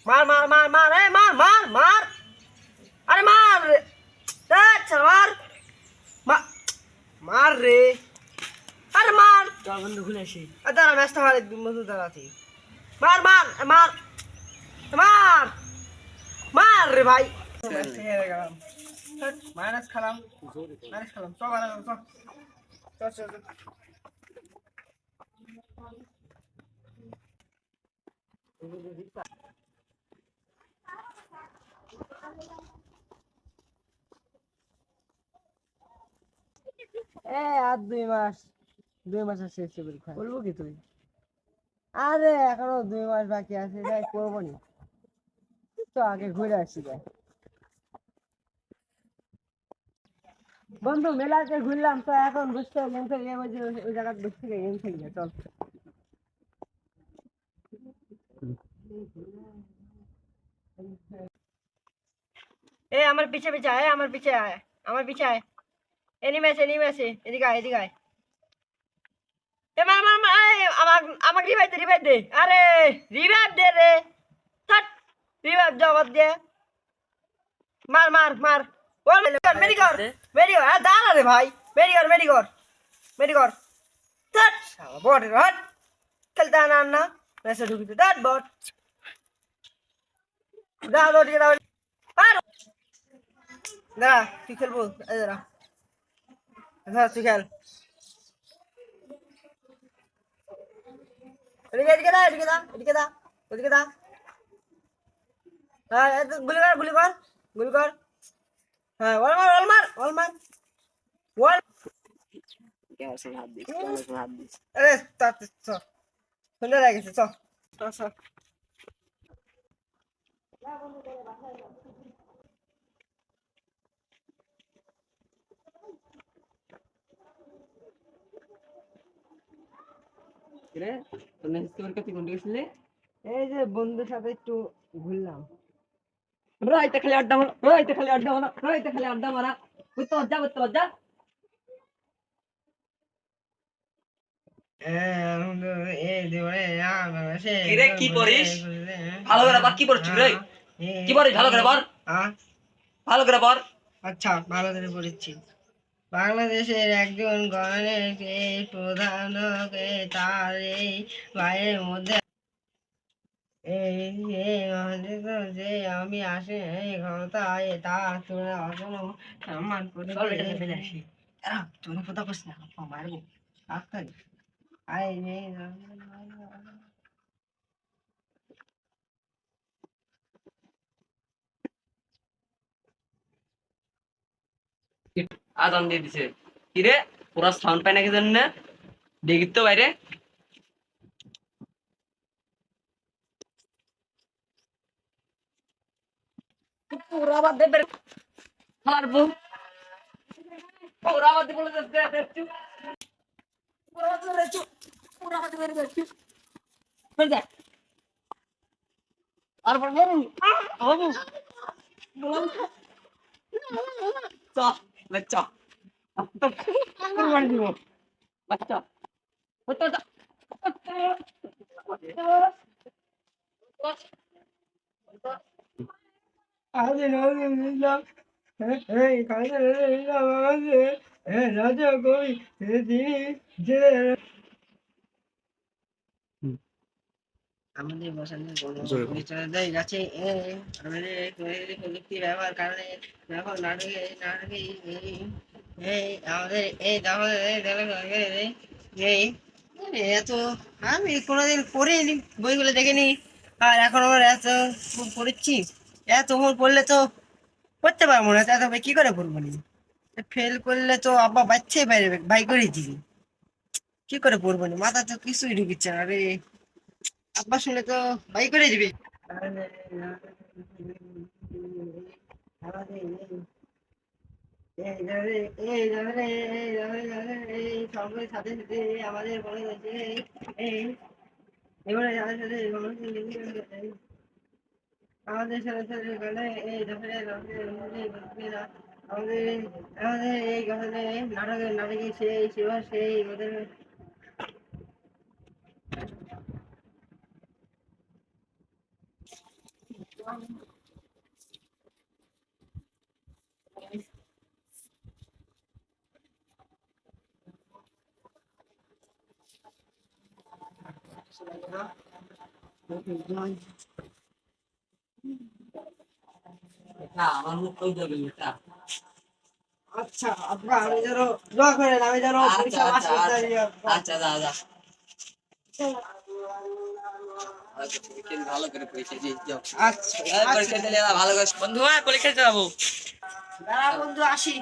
মার মার মার মার এ মার মার মার আরে মার রে চল মার মার রে আরে মার চল বন্ধু খুলে আসি দাঁড়া ম্যাচটা হারে বন্ধু দাঁড়াচ্ছি মার মার মার মার মার রে ভাই হেরে গেলাম মাইনাস খেলাম চল চল চল চল আর 2 মাস আছে শেষ পরীক্ষা বলবো কি তুই আরে এখনো 2 মাস বাকি আছে যাই করবো নি তো আগে ঘুরে আসি যাই বন্ধু মেলাতে ঘুরলাম তো এখন বুঝতে গেম খেলি ওই জায়গায় বসে গেম খেলি চল এ আমার পিছে পিছে আয় আমার পিছে আয় আমার পিছে আয় এনিমেছে এদিকে আয় এদিকে আয় এ মার মার মার আমাকে রিভাইভ দে আরে রিভাইভ দে রে থাট রিভাইভ জবাব দে মার মার মার বল মেডিকর দাঁড়া রে ভাই মেডিকর থাট শালা বট হট খেলতে আনা না মেসে ঢুকিতে দাঁড় বট দাঁড়া দৌড়িয়ে দাঁড়া আর দাঁড়া তুই খেলবো এই দাঁড়া হ্যাঁ তুই খেল এদিকে দা হ্যাঁ গুলি কর হ্যাঁ ওয়াল মার আরে চ সুন্দর হয়ে গেছে চ চ রে তোর মেসেজ তোর কাছে কোন গেছিলে এই যে বন্ধুদের সাথে একটু ঘুরলাম রাইতে খালি আড্ডা মারা বুঝতে লজ্জা কিরে কি পড়িস ভালো করে বল কি পড়ছিস রে কি পড়িস ভালো করে বল ভালো করে বল আচ্ছা ভালো করে পড়েছি বাংলাদেশের একজন গণের এই প্রধান তার এই ভাইয়ের মধ্যে এই যে আমি আসে এই ক্ষমতায় তা তোরা অজন সম্মান করে ফেলে আসি তুমি কথা বস না মারবো আই আজান দিয়ে দিছে কিরে পুরা সাউন্ড পাই নাকি জানি না দেখি তো বাইরে পুরা বাদ দে হারবো পুরা বাদ বলে যাচ্ছে পুরা বাদ বেরে যাচ্ছে বের যা আর বাবু বাবু বললাম চ লেচ্চা তো মার দিব বাচ্চা বাচ্চা আজ নিলাম এই কাজে নিলাম আমাদের রাজা কই তিনি যে আমাদের বসন্তের বিচরণদের কাছে আমাদের প্রযুক্তি ব্যবহার কারণে এখন নাটকে এই আমাদের এই আমাদের এই এত আমি কোনোদিন পড়িনি বইগুলো দেখিনি আর এখন আমার এত পড়েছি এত পড়লে তো পড়তে পারবো না এত কি করে পড়বো নি ফেল করলে তো আব্বা বাচ্চাই বাইরে বাই করে দিবি কি করে পড়বো না মাথা তো কিছুই ঢুকিচ্ছে না রে আব্বা শুনে তো বাই করে দিবি এই সঙ্গে সাথে সাথে আমাদের বলে গেছে এই এবারে আমাদের সাথে আমাদের সাথে সাথে গেলে এই আমাদের আমাদের এই গহলে নাটকে সেই সেবা সেই আমাদের না আমার মুখ কই যাবে এটা। আচ্ছা আপনারা আমি যেন দোয়া করেন, আমি যেন আচ্ছা পরীক্ষা পাস আচ্ছা করতে আচ্ছা যা যা। ভালো করে পরীক্ষা দিয়ে যাও। আচ্ছা পরীক্ষা দিলে ভালো করে বন্ধু পরীক্ষা দিতে যাবো। দাঁড়া বন্ধু আসি,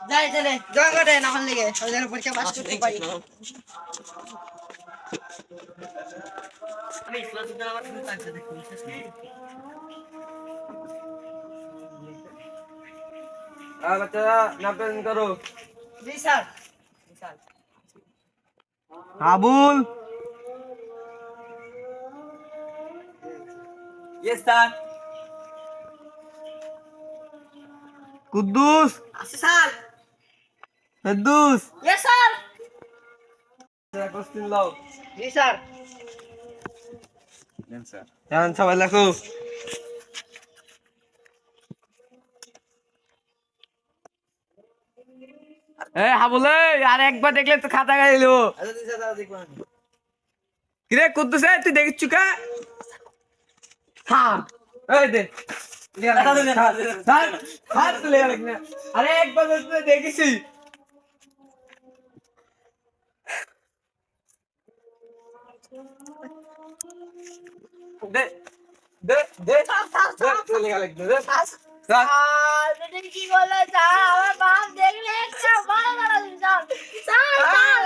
যাই তাহলে দোয়া করেন আমার লিগে আমি যেন পরীক্ষা পাস করতে পারি। আমি ক্লাস দিতে আমার শুরু থাকতে দেখুন বাচ্চারা নাপেন করো। জি sir. Abul, yes sir. Kuddus, আচ্ছা sir. Feddus, yes sir. Question লাও। জি স্যার। জান সবাই লেখো। হাবুল আর একবার দেখলে তো খাতা গাইলো। কিরে কুদ্দুস তুই দেখিস কা? হ্যাঁ এই দে আরে একবার দেখেছি। দে দে দে কি বলে স্যার, আমার বাপ দেখলে একটা বড় বড় স্যার। স্যার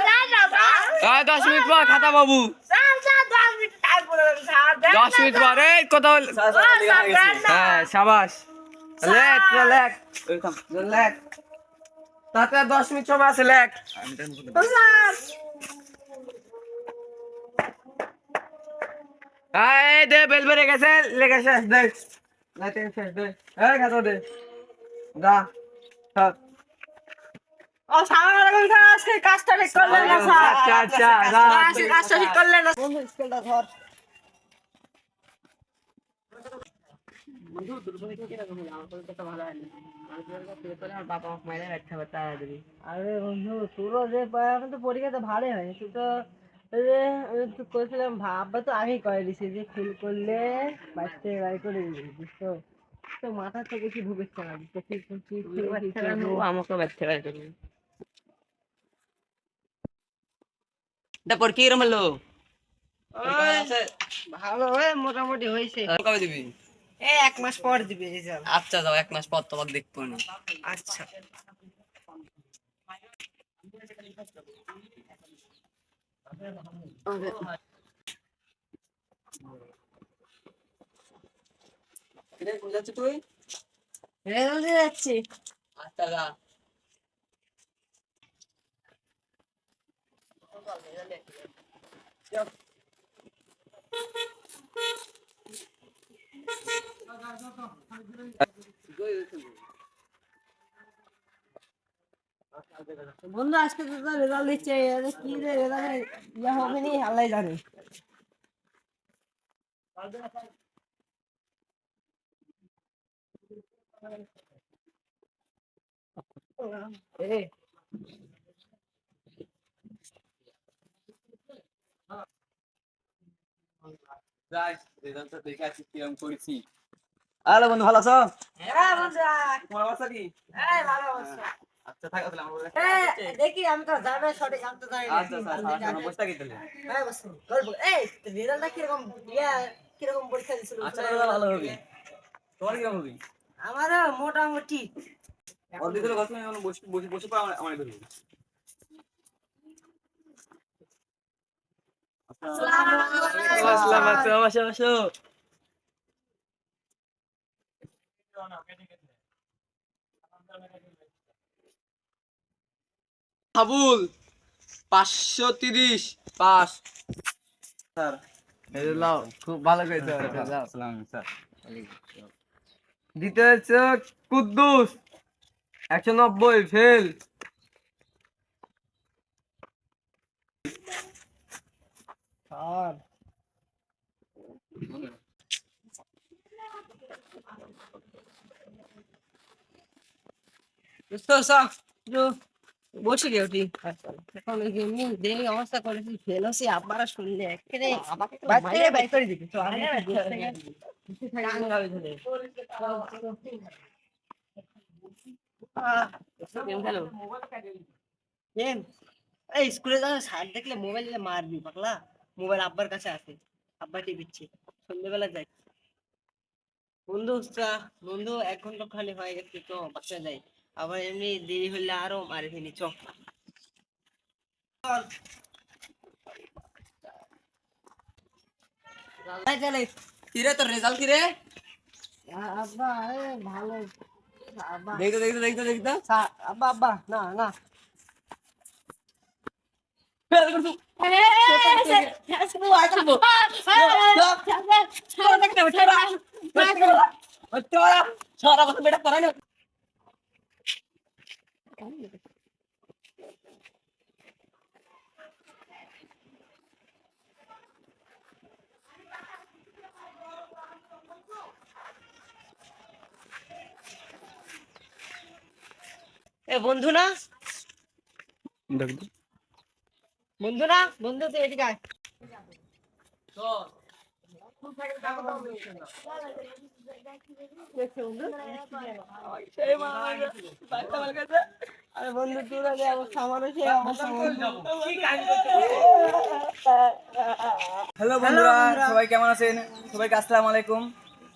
স্যার না স্যার। 10 মিনিট পর খাতা বাবু। স্যার স্যার 10 মিনিট টাইম করে স্যার। 10 মিনিট পর এই কথা হ্যাঁ সাবাস লেখ লেখ লেখ তাতে 10 মিনিট সময় আছে লেখ। এই দে বেল বেড়ে গেছে লেখা শেষ দে লেখা শেষ দে এই খাতা দে দা সব ও সালাম আলাইকুম স্যার, আজকে কাজটা ঠিক করলেন না স্যার। আচ্ছা আচ্ছা আজকে কাজটা ঠিক করলেন না বন্ধু, স্কেলটা ধর। বন্ধু তোর পরীক্ষা কিরকম হলো? আমার পরীক্ষা তো ভালো হয়নি। আমার পরীক্ষা পেপারে আমার বাবা আমাকে মাইনে রাখতে হবে তাড়াতাড়ি। আরে বন্ধু তোরও যে আমার তো পরীক্ষা তো ভালোই হয়নি, তুই তো ওই যে আমি তো করেছিলাম আব্বা তো আগেই করে দিছে যে ফেল করলে 22 টাকা বাড়ি করে দিবি, বুঝছো? তো মাথা থেকে কি ঢুকেছে না, তো আমাকে ব্যর্থ করে। তারপর কি রকম হলো? ভালো মোটামুটি হয়েছে। কবে দিবি? এই 1 মাস পর দিবে রেজাল্ট। আচ্ছা যাও 1 মাস পর তোমাকে দেখবো না। আচ্ছা কোথায় যাচ্ছিস তুই? রেজাল্ট দিয়ে যাচ্ছি। আচ্ছা যা। বন্ধু আজকে তো রেজাল্ট দিচ্ছে, কি রে রেজাল্ট ইয়া হবে নি আল্লাহ জানে। এই যাই রেজাল্টটা দেখে আসি কিরকম করেছি। হ্যালো বন্ধু ভালো আছো? হ্যাঁ বন্ধু তোমার অবস্থা কি? এই ভালো অবস্থা। আচ্ছা থাকো তাহলে আমার দেখি আমি তো যাবে সঠিক জানতে চাই না। আচ্ছা আচ্ছা বসে থাকি তাহলে। হ্যাঁ বস গল্প এই রেজাল্টটা কিরকম ইয়া কিরকম পরীক্ষা দিছিল? আচ্ছা ভালো হবে। তোমার কি হবে? আমারও মোটামুটি। ওর দিকে কথা আমি বসে বসে বসে পা আমার ধরবো। আসসালামু আলাইকুম। আসো। Habul 530 pass sir. এই লাও খুব ভালো করেছো স্যার। দ্বিতীয় হচ্ছে কুদ্দুস 190 ফেল। স্যার বসে গে ওটি এখন ওই যে এমনি দেরি অবস্থা করেছি ফেল হচ্ছে আবার শুনলে একেবারে বাইরে বাই করে দিবি তো আমি একটু বসে থাকি। গেম খেলো গেম এই স্কুলে যাওয়ার স্যার দেখলে মোবাইল মারবি পাগলা মোবাইল আব্বার কাছে আছে আব্বা টিপিচ্ছে সন্ধ্যেবেলা যাই বন্ধু বন্ধু 1 ঘন্টা খালি হয়ে গেছে তো বাসা যাই আবার এমনি দেরি হলে আরো মারে ফেলি চ চলে কিরে তোর রেজাল্ট কিরে আব্বা ভালো আব্বা দেখতো আব্বা আব্বা না না ফেল করছু সারা বছর বেটা পড়াই না এ বন্ধু না দেখ বন্ধু না বন্ধু তো এদিকে আয় আরে বন্ধু তোরা যে অবস্থা আমারও সেই অবস্থা হ্যালো বন্ধুরা সবাই কেমন আছেন সবাইকে আসসালামু আলাইকুম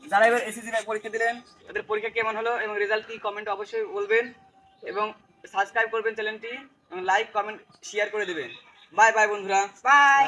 যারা এবার এসএসসি পরীক্ষা দিলেন তাদের পরীক্ষা কেমন হলো এবং রেজাল্ট কি কমেন্টে অবশ্যই বলবেন এবং সাবস্ক্রাইব করবেন চ্যানেলটি এবং লাইক কমেন্ট শেয়ার করে দিবেন বাই বাই বন্ধুরা বাই